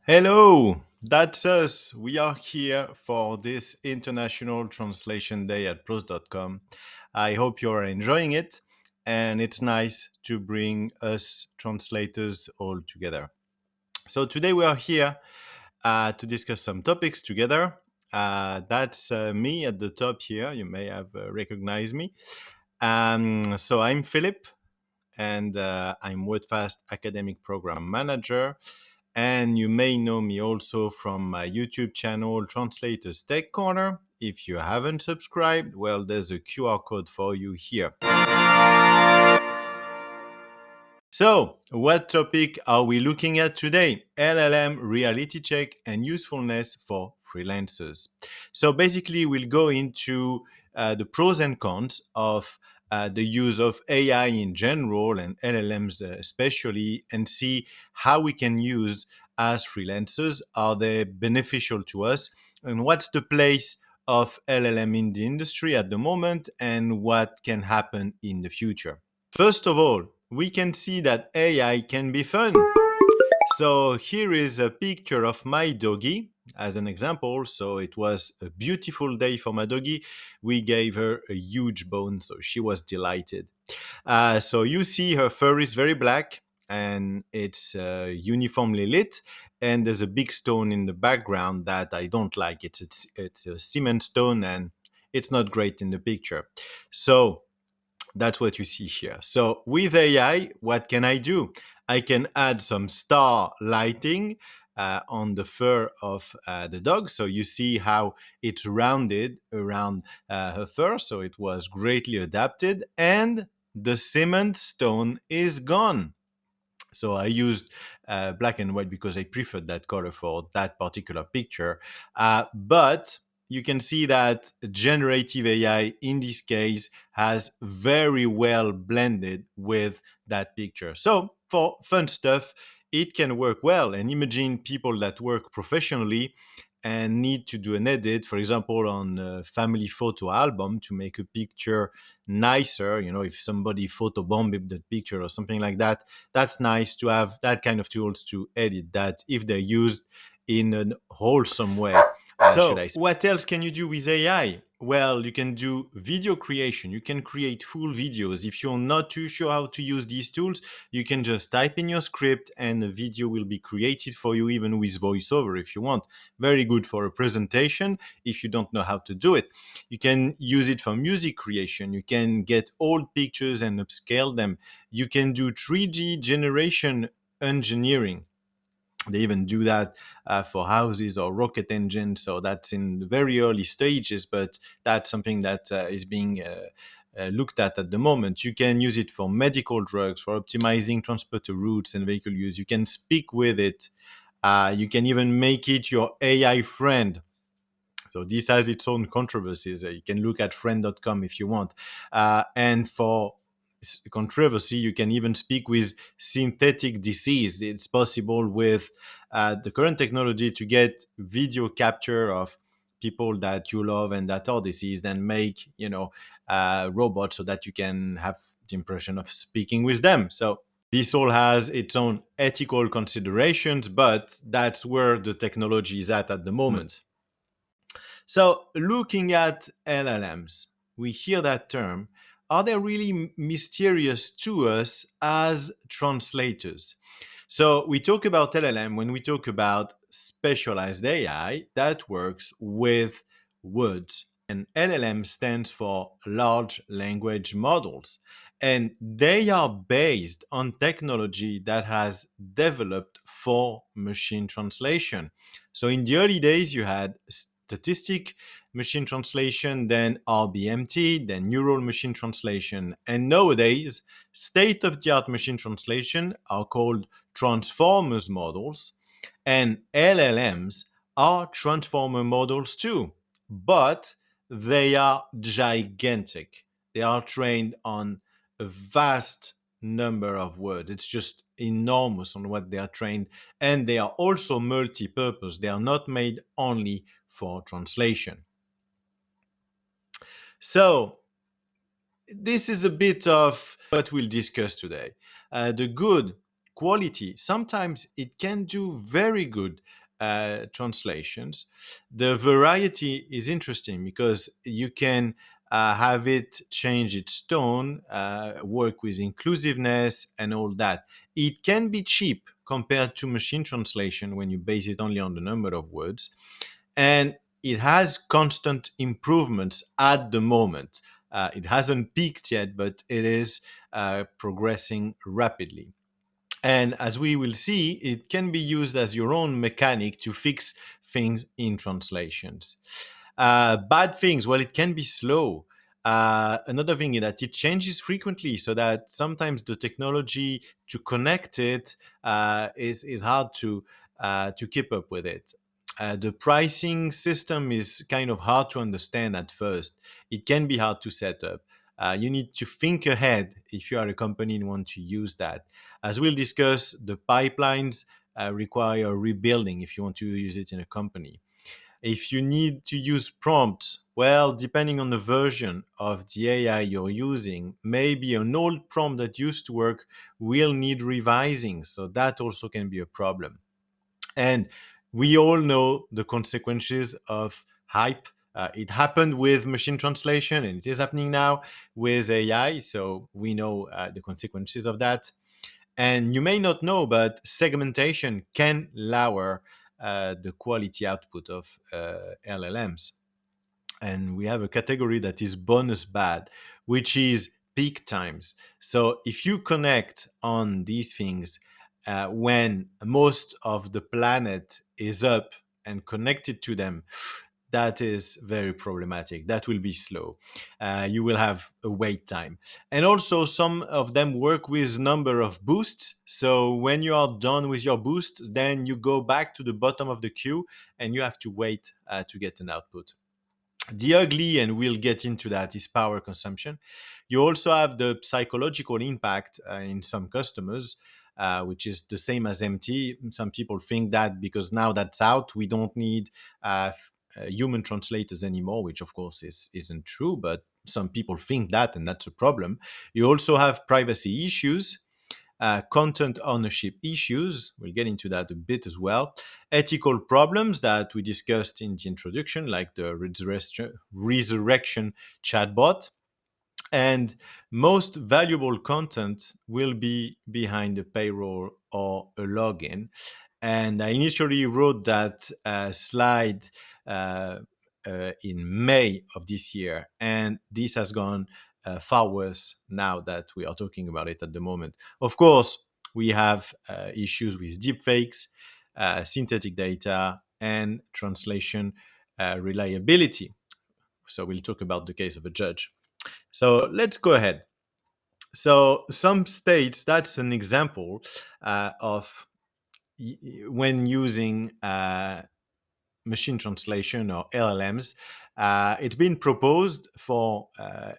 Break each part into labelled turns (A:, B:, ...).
A: Hello, that's us. We are here for this International Translation Day at pros.com. I hope you are enjoying it, and it's nice to bring us translators all together. So, today we are here to discuss some topics together. That's me at the top here. You may have recognized me. So, I'm Philip, and I'm WordFast Academic Program Manager. And you may know me also from my YouTube channel, Translators Tech Corner. If you haven't subscribed, well, there's a QR code for you here. So, what topic are we looking at today? LLM reality check and usefulness for freelancers. So, basically, we'll go into the pros and cons of the use of AI in general and LLMs especially, and see how we can use as freelancers. Are they beneficial to us? And what's the place of LLM in the industry at the moment, and what can happen in the future? First of all, we can see that AI can be fun. So here is a picture of my doggy as an example. So it was a beautiful day for my doggy. We gave her a huge bone, so she was delighted. So you see her fur is very black and it's uniformly lit. And there's a big stone in the background that I don't like. It's a cement stone and it's not great in the picture. So that's what you see here. So with AI, what can I do? I can add some star lighting on the fur of the dog. So you see how it's rounded around her fur. So it was greatly adapted. And the cement stone is gone. So I used black and white because I preferred that color for that particular picture. But you can see that generative AI in this case has very well blended with that picture. So for fun stuff, it can work well. And imagine people that work professionally and need to do an edit, for example, on a family photo album to make a picture nicer. You know, if somebody photobombed the picture or something like that, that's nice to have that kind of tools to edit that if they're used in a wholesome way. Should I say. What else can you do with AI? Well, you can do video creation. You can create full videos. If you're not too sure how to use these tools, you can just type in your script and a video will be created for you, even with voiceover if you want. Very good for a presentation if you don't know how to do it. You can use it for music creation. You can get old pictures and upscale them. You can do 3D generation engineering. They even do that for houses or rocket engines. So that's in the very early stages, but that's something that is being looked at the moment. You can use it for medical drugs, for optimizing transporter routes and vehicle use. You can speak with it. You can even make it your AI friend. So this has its own controversies. You can look at friend.com if you want. And for controversy, you can even speak with synthetic disease. It's possible with the current technology to get video capture of people that you love and that are deceased and make, robots so that you can have the impression of speaking with them. So this all has its own ethical considerations, but that's where the technology is at the moment. So, looking at LLMs, we hear that term. Are they really mysterious to us as translators? So, we talk about LLM when we talk about specialized AI that works with words. And LLM stands for large language models. And they are based on technology that has developed for machine translation. So in the early days, you had statistic machine translation, then RBMT, then neural machine translation. And nowadays, state of the art machine translation are called transformers models, and LLMs are transformer models too, but they are gigantic. They are trained on a vast number of words. It's just enormous on what they are trained, and they are also multi-purpose. They are not made only for translation. So this is a bit of what we'll discuss today. The good quality, sometimes it can do very good translations. The variety is interesting because you can have it change its tone, work with inclusiveness and all that. It can be cheap compared to machine translation when you base it only on the number of words. And it has constant improvements at the moment. It hasn't peaked yet, but it is progressing rapidly. And as we will see, it can be used as your own mechanic to fix things in translations. Bad things, well, it can be slow. Another thing is that it changes frequently, so that sometimes the technology to connect it is hard to keep up with it. The pricing system is kind of hard to understand at first. It can be hard to set up. You need to think ahead if you are a company and want to use that. As we'll discuss, the pipelines require rebuilding if you want to use it in a company. If you need to use prompts, well, depending on the version of the AI you're using, maybe an old prompt that used to work will need revising. So that also can be a problem. And we all know the consequences of hype. It happened with machine translation and it is happening now with AI. So we know the consequences of that. And you may not know, but segmentation can lower the quality output of LLMs. And we have a category that is bonus bad, which is peak times. So if you connect on these things when most of the planet is up and connected to them, that is very problematic. That will be slow. You will have a wait time. And also, some of them work with number of boosts. So when you are done with your boost, then you go back to the bottom of the queue and you have to wait to get an output. The ugly, and we'll get into that, is power consumption. You also have the psychological impact in some customers, which is the same as MT. Some people think that because now that's out, we don't need human translators anymore, which of course isn't true, but some people think that, and that's a problem. You also have privacy issues, content ownership issues. We'll get into that a bit as well. Ethical problems that we discussed in the introduction, like the resurrection chatbot. And most valuable content will be behind a payroll or a login. And I initially wrote that slide uh, in May of this year, and this has gone far worse now that we are talking about it at the moment. Of course, we have issues with deepfakes, synthetic data, and translation reliability. So we'll talk about the case of a judge. So let's go ahead. So some states, that's an example of when using machine translation or LLMs. It's been proposed for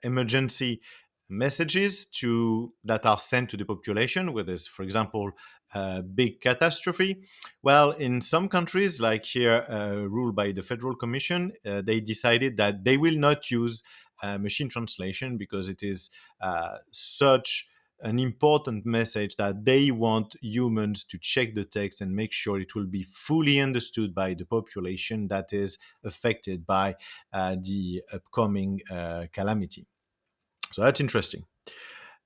A: emergency messages that are sent to the population, where there's, for example, a big catastrophe. Well, in some countries, like here, ruled by the Federal Commission, they decided that they will not use machine translation because it is such an important message that they want humans to check the text and make sure it will be fully understood by the population that is affected by the upcoming calamity. So that's interesting.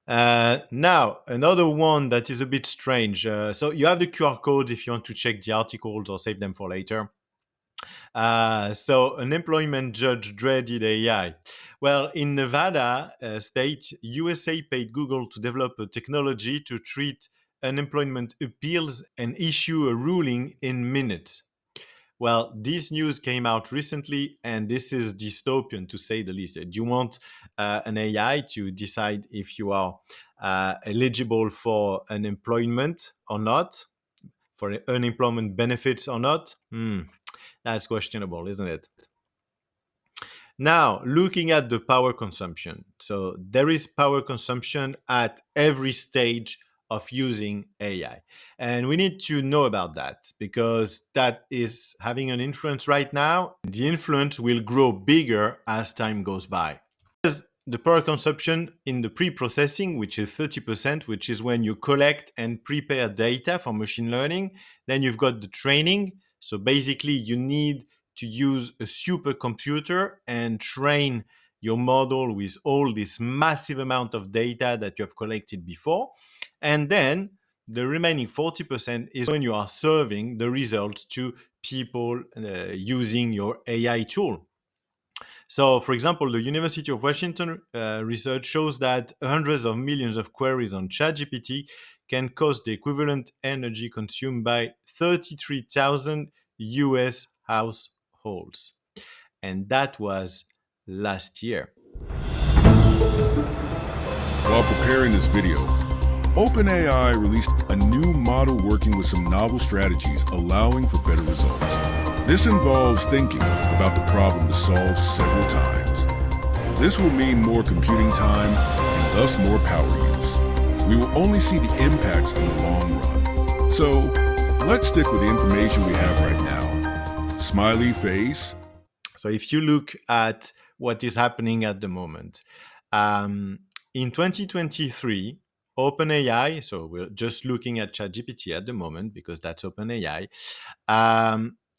A: Now, another one that is a bit strange. So you have the QR code if you want to check the articles or save them for later. So an employment judge dreaded AI. Well, in Nevada state, USA paid Google to develop a technology to treat unemployment appeals and issue a ruling in minutes. Well, this news came out recently, and this is dystopian to say the least. Do you want an AI to decide if you are eligible for unemployment or not, for unemployment benefits or not? That's questionable, isn't it? Now, looking at the power consumption. So, there is power consumption at every stage of using AI. And we need to know about that because that is having an influence right now. The influence will grow bigger as time goes by. the power consumption in the pre-processing, which is 30%, which is when you collect and prepare data for machine learning. Then you've got the training. So basically, you need to use a supercomputer and train your model with all this massive amount of data that you have collected before. And then the remaining 40% is when you are serving the results to people using your AI tool. So, for example, the University of Washington research shows that hundreds of millions of queries on ChatGPT can cost the equivalent energy consumed by 33,000 US households. And that was last year.
B: While preparing this video, OpenAI released a new model working with some novel strategies allowing for better results. This involves thinking about the problem to solve several times. This will mean more computing time and thus more power use. We will only see the impacts in the long run. So let's stick with the information we have right now. Smiley face.
A: So if you look at what is happening at the moment, um, in 2023, OpenAI, so we're just looking at ChatGPT at the moment because that's OpenAI.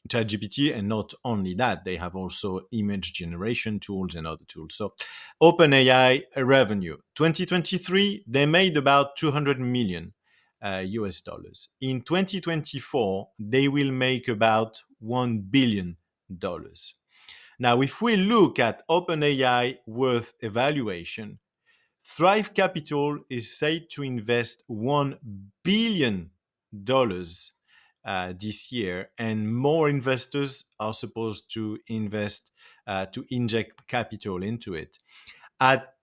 A: ChatGPT, and not only that, they have also image generation tools and other tools. So OpenAI revenue, 2023, they made about 200 million US dollars. In 2024, they will make about $1 billion. Now, if we look at OpenAI worth evaluation, Thrive Capital is said to invest $1 billion this year, and more investors are supposed to invest to inject capital into it. At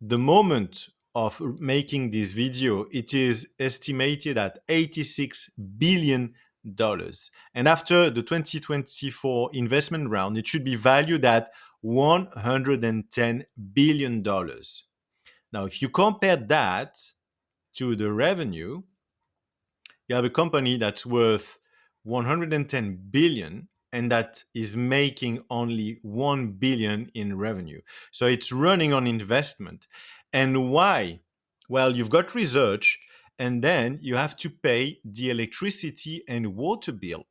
A: the moment of making this video, it is estimated at $86 billion. And after the 2024 investment round, it should be valued at $110 billion. Now, if you compare that to the revenue, you have a company that's worth 110 billion and that is making only 1 billion in revenue. So it's running on investment. And why? Well, you've got research and then you have to pay the electricity and water bill.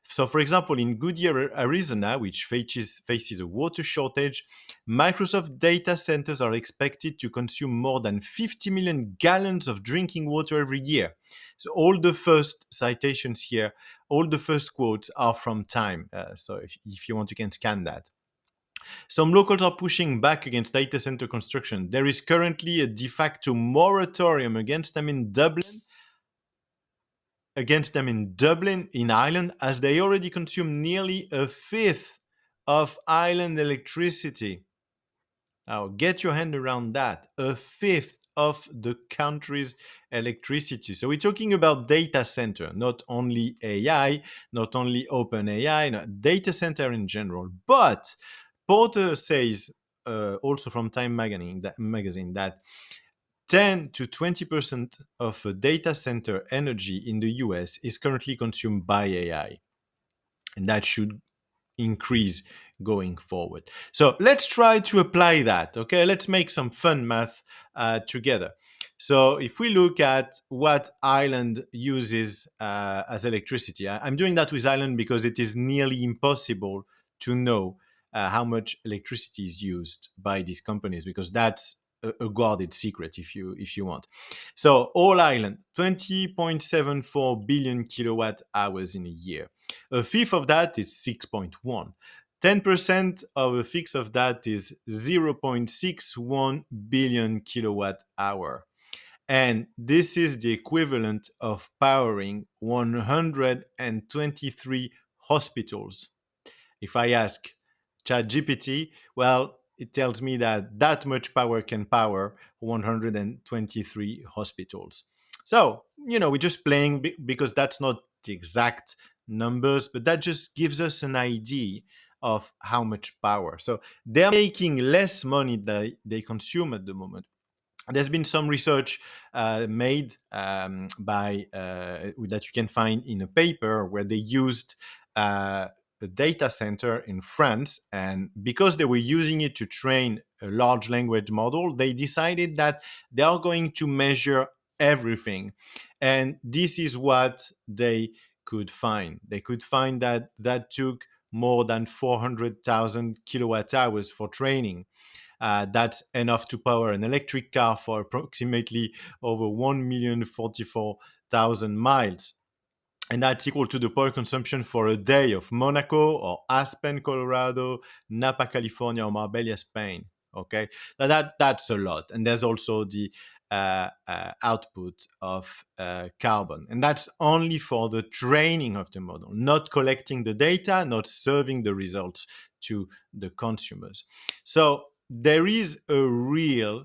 A: So, for example, in Goodyear, Arizona, which faces a water shortage, Microsoft data centers are expected to consume more than 50 million gallons of drinking water every year. So all the first citations here, all the first quotes are from Time. So if you want, you can scan that. Some locals are pushing back against data center construction. There is currently a de facto moratorium against them in Dublin, in Ireland, as they already consume nearly a fifth of island electricity. Now, get your hand around that. A fifth of the country's electricity. So we're talking about data center, not only AI, not only open AI, no, data center in general. But Porter says, also from Time magazine, that 10 to 20% of data center energy in the US is currently consumed by AI. And that should increase going forward. So let's try to apply that. Okay, let's make some fun math together. So if we look at what Ireland uses as electricity, I'm doing that with Ireland because it is nearly impossible to know how much electricity is used by these companies, because that's a guarded secret if you want. So all Ireland, 20.74 billion kilowatt hours in a year. A fifth of that is 6.1. 10% of a fifth of that is 0.61 billion kilowatt hour. And this is the equivalent of powering 123 hospitals. If I ask ChatGPT, well, it tells me that that much power can power 123 hospitals. So, we're just playing because that's not the exact numbers, but that just gives us an idea of how much power. So they're making less money than they consume at the moment. There's been some research made by that you can find in a paper where they used a data center in France, and because they were using it to train a large language model, they decided that they are going to measure everything. And this is what they could find. They could find that that took more than 400,000 kilowatt hours for training. That's enough to power an electric car for approximately over 1,044,000 miles. And that's equal to the power consumption for a day of Monaco or Aspen, Colorado, Napa, California, or Marbella, Spain. Okay, now that's a lot. And there's also the output of carbon, and that's only for the training of the model, not collecting the data, not serving the results to the consumers. So there is a real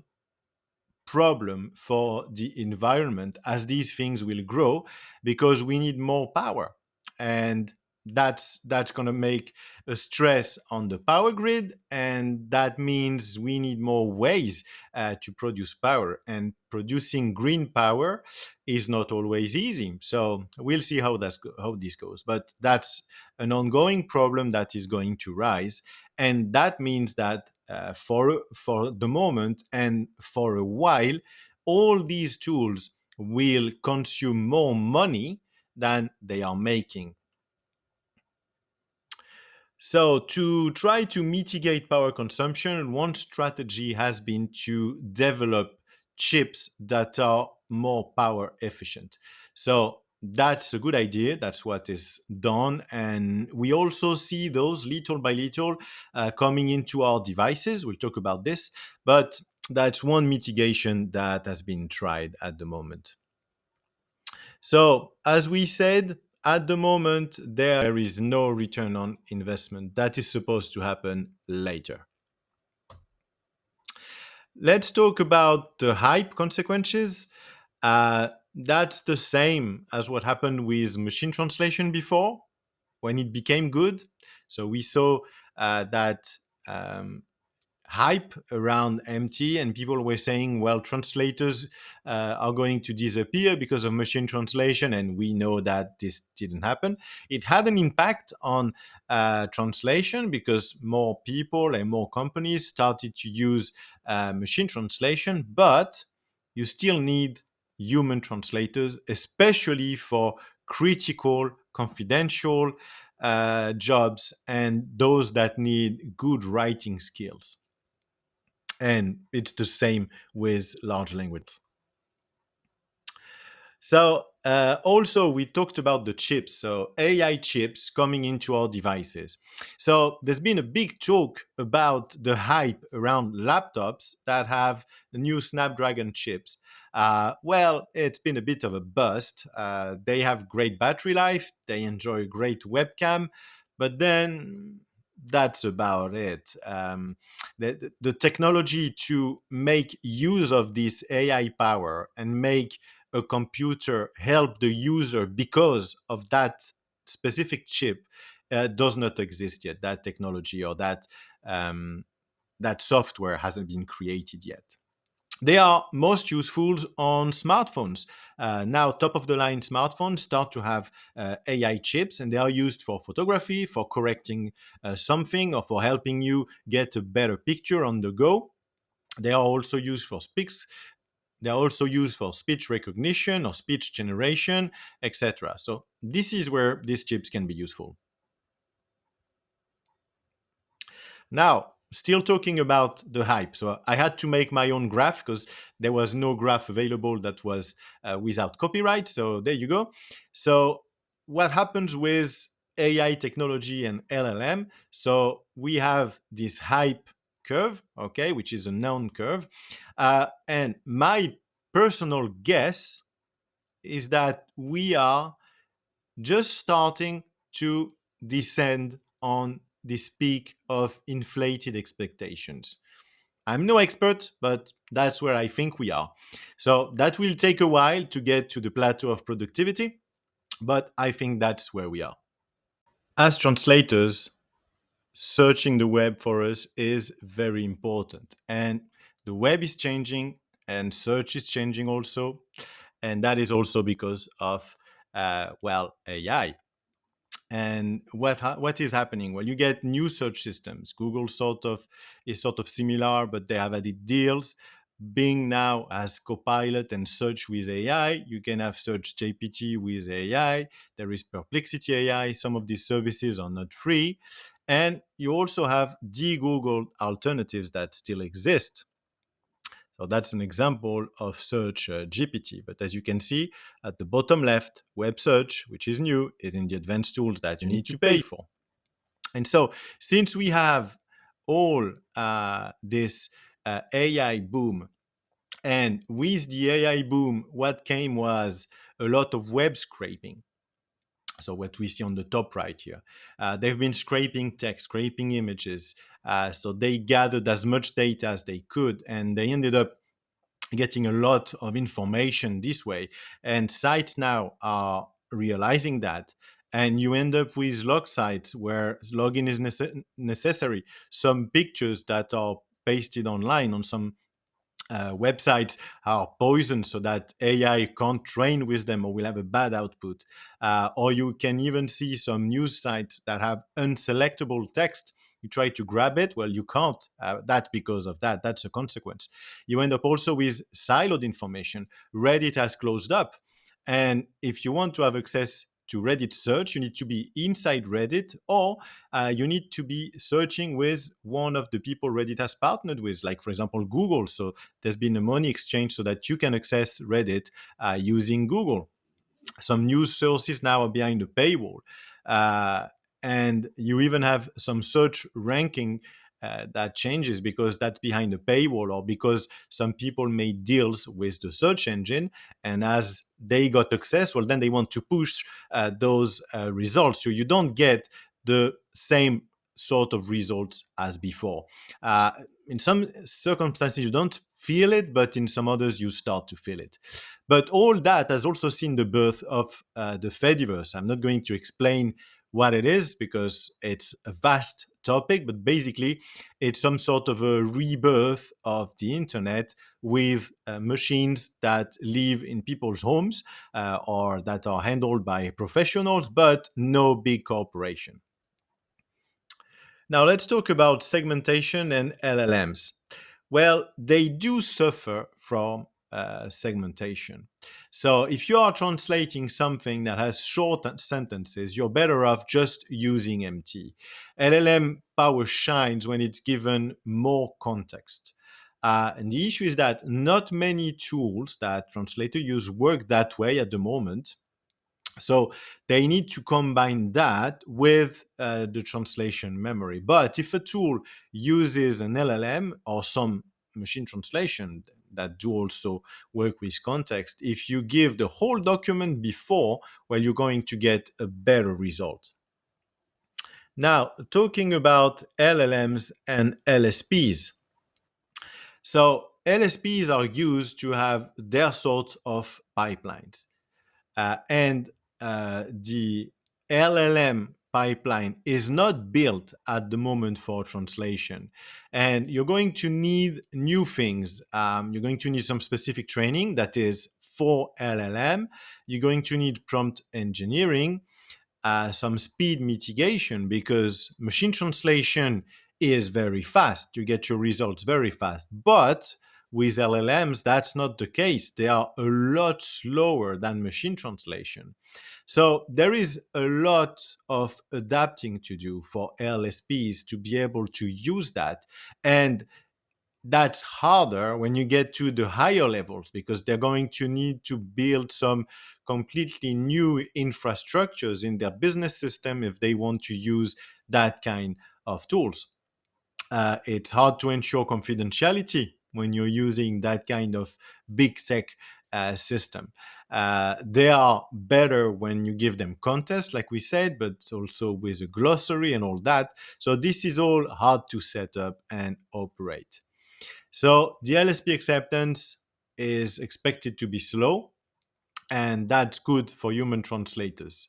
A: problem for the environment as these things will grow, because we need more power, and that's going to make a stress on the power grid, and that means we need more ways to produce power, and producing green power is not always easy. So we'll see how this goes, but that's an ongoing problem that is going to rise. And that means that for the moment and for a while, all these tools will consume more money than they are making. So, to try to mitigate power consumption, one strategy has been to develop chips that are more power efficient. So, that's a good idea. That's what is done. And we also see those little by little coming into our devices. We'll talk about this. But that's one mitigation that has been tried at the moment. So, as we said, at the moment, there is no return on investment. That is supposed to happen later. Let's talk about the hype consequences. That's the same as what happened with machine translation before when it became good. So, we saw that. Hype around MT, and people were saying, well, translators are going to disappear because of machine translation, and we know that this didn't happen. It had an impact on translation because more people and more companies started to use machine translation, but you still need human translators, especially for critical, confidential jobs and those that need good writing skills. And it's the same with large language. So also we talked about the chips, so AI chips coming into our devices. So there's been a big talk about the hype around laptops that have the new Snapdragon chips. Well, it's been a bit of a bust. They have great battery life, they enjoy great webcam, but then that's about it. The technology to make use of this AI power and make a computer help the user because of that specific chip does not exist yet. That technology or um, that software hasn't been created yet. They are most useful on smartphones. Now, top of the line smartphones start to have AI chips, and they are used for photography, for correcting something, or for helping you get a better picture on the go. They are also used for speaks. They are also used for speech recognition or speech generation, etc. So this is where these chips can be useful. Now, still talking about the hype. So I had to make my own graph because there was no graph available that was without copyright. So there you go. So what happens with AI technology and LLM? So we have this hype curve, okay, which is a known curve. And my personal guess is that we are just starting to descend on this peak of inflated expectations. I'm no expert, but that's where I think we are. So that will take a while to get to the plateau of productivity, but I think that's where we are. As translators, searching the web for us is very important. And the web is changing, and search is changing also. And that is also because of, well, AI. And what is happening? Well, you get new search systems. Google is sort of similar, but they have added deals. Bing now has Copilot and Search with AI. You can have Search GPT with AI. There is Perplexity AI. Some of these services are not free. And you also have de-Googled alternatives that still exist. So that's an example of Search GPT. But as you can see at the bottom left, web search, which is new, is in the advanced tools that you need to pay for. And so since we have all this AI boom, and with the AI boom, what came was a lot of web scraping. So what we see on the top right here, they've been scraping text, scraping images. So they gathered as much data as they could, and they ended up getting a lot of information this way. And sites now are realizing that. And you end up with log sites where login is necessary. Some pictures that are pasted online on some websites are poisoned so that AI can't train with them or will have a bad output. Or you can even see some news sites that have unselectable text. You try to grab it, well, you can't. That's because of that. That's a consequence. You end up also with siloed information. Reddit has closed up. And if you want to have access to Reddit search, you need to be inside Reddit, or you need to be searching with one of the people Reddit has partnered with, like, for example, Google. So there's been a money exchange so that you can access Reddit using Google. Some news sources now are behind the paywall. Uh, and you even have some search ranking that changes because that's behind the paywall, or because some people made deals with the search engine. And as they got access, well, then they want to push those results. So you don't get the same sort of results as before. Uh, in some circumstances, you don't feel it, but in some others, you start to feel it. But all that has also seen the birth of the Fediverse. I'm not going to explain what it is because it's a vast topic, but basically, it's some sort of a rebirth of the internet with machines that live in people's homes or that are handled by professionals, but no big corporation. Now, let's talk about segmentation and LLMs. Well, they do suffer from segmentation. So, if you are translating something that has short sentences, you're better off just using MT. LLM power shines when it's given more context. And the issue is that not many tools that translators use work that way at the moment. So they need to combine that with the translation memory. But if a tool uses an LLM or some machine translation that do also work with context, if you give the whole document before, well, you're going to get a better result. Now, talking about LLMs and LSPs. So LSPs are used to have their sort of pipelines. And the LLM pipeline is not built at the moment for translation. And you're going to need new things. You're going to need some specific training that is for LLM. You're going to need prompt engineering, some speed mitigation, because machine translation is very fast. You get your results very fast. But with LLMs, that's not the case. They are a lot slower than machine translation. So there is a lot of adapting to do for LSPs to be able to use that. And that's harder when you get to the higher levels because they're going to need to build some completely new infrastructures in their business system if they want to use that kind of tools. It's hard to ensure confidentiality when you're using that kind of big tech system. They are better when you give them context, like we said, but also with a glossary and all that. So this is all hard to set up and operate. So the LSP acceptance is expected to be slow, and that's good for human translators.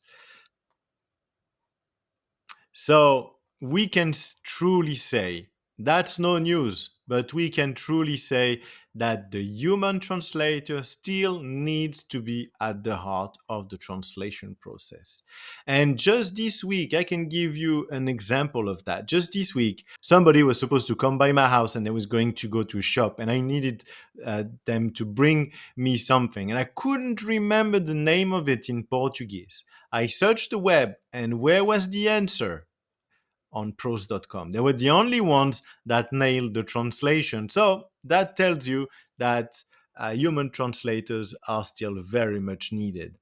A: So we can truly say that's no news, but we can truly say that the human translator still needs to be at the heart of the translation process. And just this week, I can give you an example of that. Just this week, somebody was supposed to come by my house and they was going to go to a shop, and I needed them to bring me something. And I couldn't remember the name of it in Portuguese. I searched the web, and where was the answer? On prose.com. They were the only ones that nailed the translation. So that tells you that human translators are still very much needed.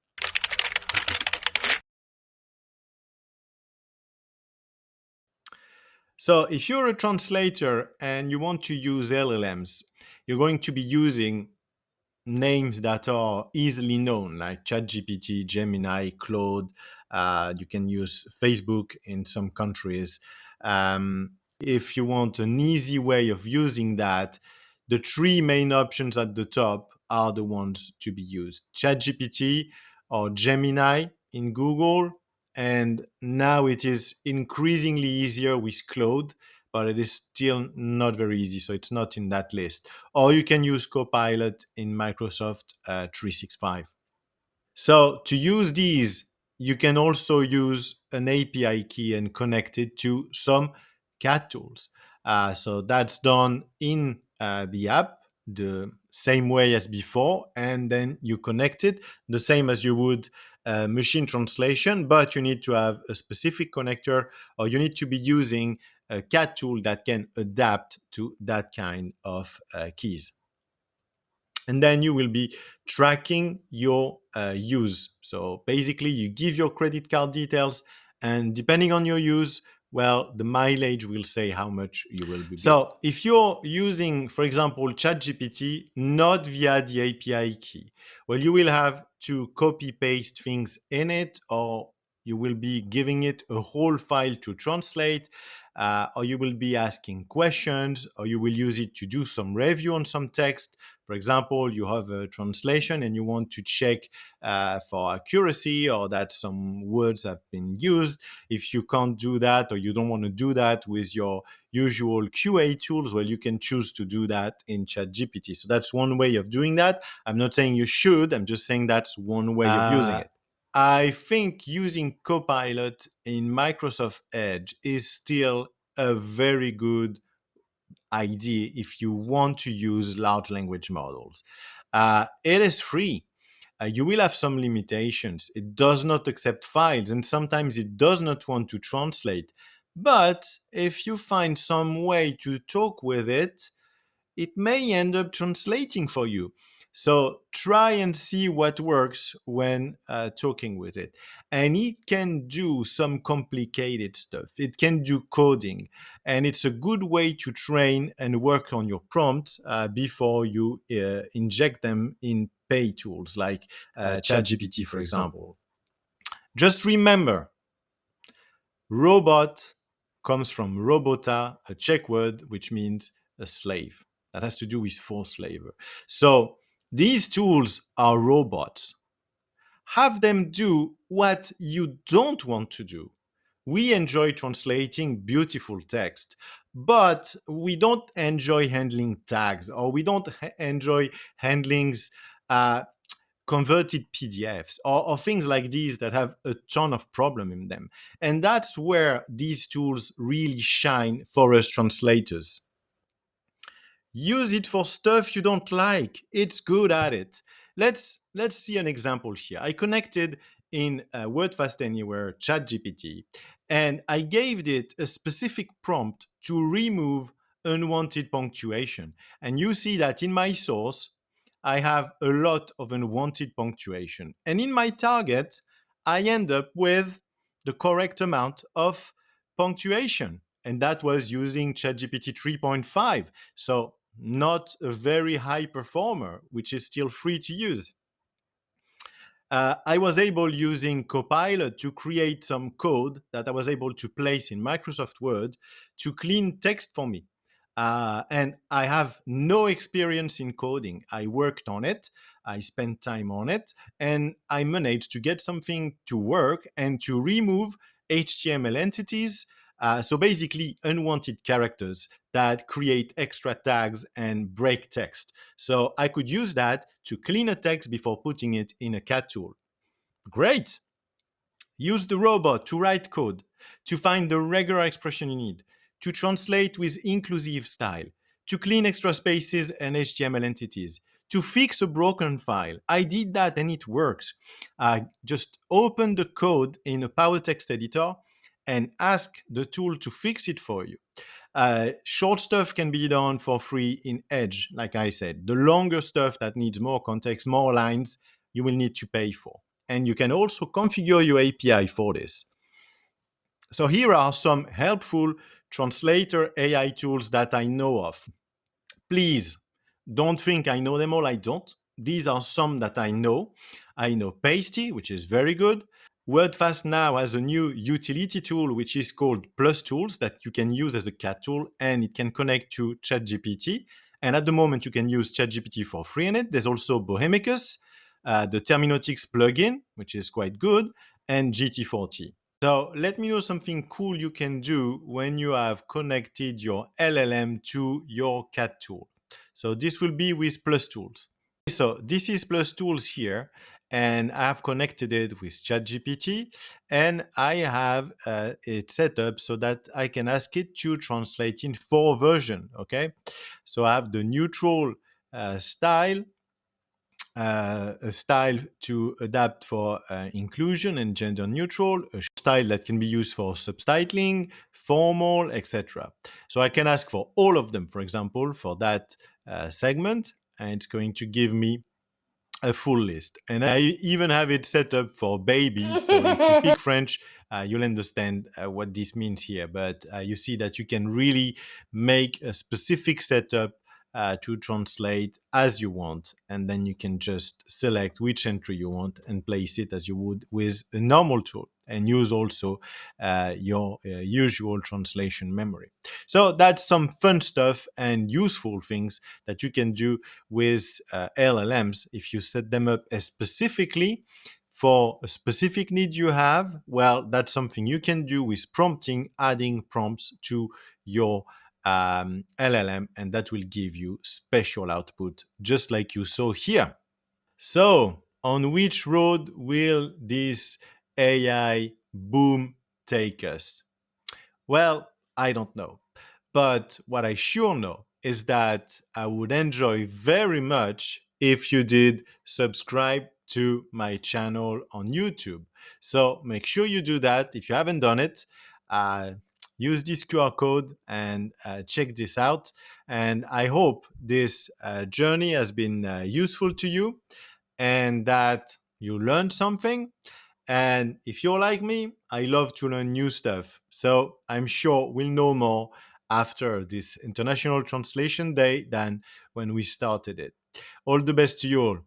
A: So if you're a translator and you want to use LLMs, you're going to be using names that are easily known, like ChatGPT, Gemini, Claude. You can use Facebook in some countries. If you want an easy way of using that, the three main options at the top are the ones to be used: ChatGPT or Gemini in Google. And now it is increasingly easier with Claude, but it is still not very easy. So it's not in that list. Or you can use Copilot in Microsoft 365. So to use these, you can also use an API key and connect it to some CAT tools. So that's done in the app the same way as before, and then you connect it the same as you would machine translation, but you need to have a specific connector, or you need to be using a CAT tool that can adapt to that kind of keys. And then you will be tracking your use. So basically, you give your credit card details, and depending on your use, well, the mileage will say how much you will be billed. So if you're using, for example, ChatGPT, not via the API key, well, you will have to copy paste things in it, or you will be giving it a whole file to translate, or you will be asking questions, or you will use it to do some review on some text. For example, you have a translation and you want to check for accuracy, or that some words have been used. If you can't do that, or you don't want to do that with your usual QA tools, well, you can choose to do that in ChatGPT. So that's one way of doing that. I'm not saying you should, I'm just saying that's one way of using it. I think using Copilot in Microsoft Edge is still a very good idea if you want to use large language models. It is free. You will have some limitations. It does not accept files, and sometimes it does not want to translate. But if you find some way to talk with it may end up translating for you. So try and see what works when talking with it. And it can do some complicated stuff. It can do coding. And it's a good way to train and work on your prompts before you inject them in pay tools like ChatGPT, for example. Just remember, robot comes from robota, a Czech word which means a slave. That has to do with forced labor. So these tools are robots. Have them do what you don't want to do. We enjoy translating beautiful text, but we don't enjoy handling tags, or we don't enjoy handling uh, converted PDFs, or things like these that have a ton of problem in them. And that's where these tools really shine for us translators. Use it for stuff you don't like. It's good at it. Let's see an example here. I connected in WordFast Anywhere ChatGPT, and I gave it a specific prompt to remove unwanted punctuation. And you see that in my source, I have a lot of unwanted punctuation. And in my target, I end up with the correct amount of punctuation. And that was using ChatGPT 3.5. So not a very high performer, which is still free to use. I was able, using Copilot, to create some code that I was able to place in Microsoft Word to clean text for me. And I have no experience in coding. I worked on it, I spent time on it, and I managed to get something to work and to remove HTML entities So basically, unwanted characters that create extra tags and break text. So I could use that to clean a text before putting it in a cat tool. Great. Use the robot to write code, to find the regular expression you need, to translate with inclusive style, to clean extra spaces and HTML entities, to fix a broken file. I did that and it works. Just open the code in a Power Text editor and ask the tool to fix it for you. Short stuff can be done for free in Edge, like I said. The longer stuff that needs more context, more lines, you will need to pay for. And you can also configure your API for this. So here are some helpful translator AI tools that I know of. Please don't think I know them all. I don't. These are some that I know. I know Pasty, which is very good. WordFast now has a new utility tool which is called Plus Tools that you can use as a cat tool, and it can connect to ChatGPT. And at the moment, you can use ChatGPT for free in it. There's also Bohemicus, the Terminotics plugin, which is quite good, and GT40. So let me know something cool you can do when you have connected your LLM to your cat tool. So this will be with Plus Tools. So this is Plus Tools here, and I have connected it with ChatGPT, and I have it set up so that I can ask it to translate in 4 versions. Okay, so I have the neutral style, a style to adapt for inclusion and gender neutral, a style that can be used for subtitling, formal, etc. So I can ask for all of them, for example, for that segment, and it's going to give me a full list. And I even have it set up for babies. So if you speak French, you'll understand what this means here. But you see that you can really make a specific setup to translate as you want. And then you can just select which entry you want and place it as you would with a normal tool, and use also your usual translation memory. So that's some fun stuff and useful things that you can do with LLMs. If you set them up as specifically for a specific need you have, well, that's something you can do with prompting, adding prompts to your LLM, and that will give you special output, just like you saw here. So, on which road will this AI boom take us? Well, I don't know. But what I sure know is that I would enjoy very much if you did subscribe to my channel on YouTube. So make sure you do that. If you haven't done it, uh, use this QR code and check this out. And I hope this journey has been useful to you and that you learned something. And if you're like me, I love to learn new stuff. So I'm sure we'll know more after this International Translation Day than when we started it. All the best to you all.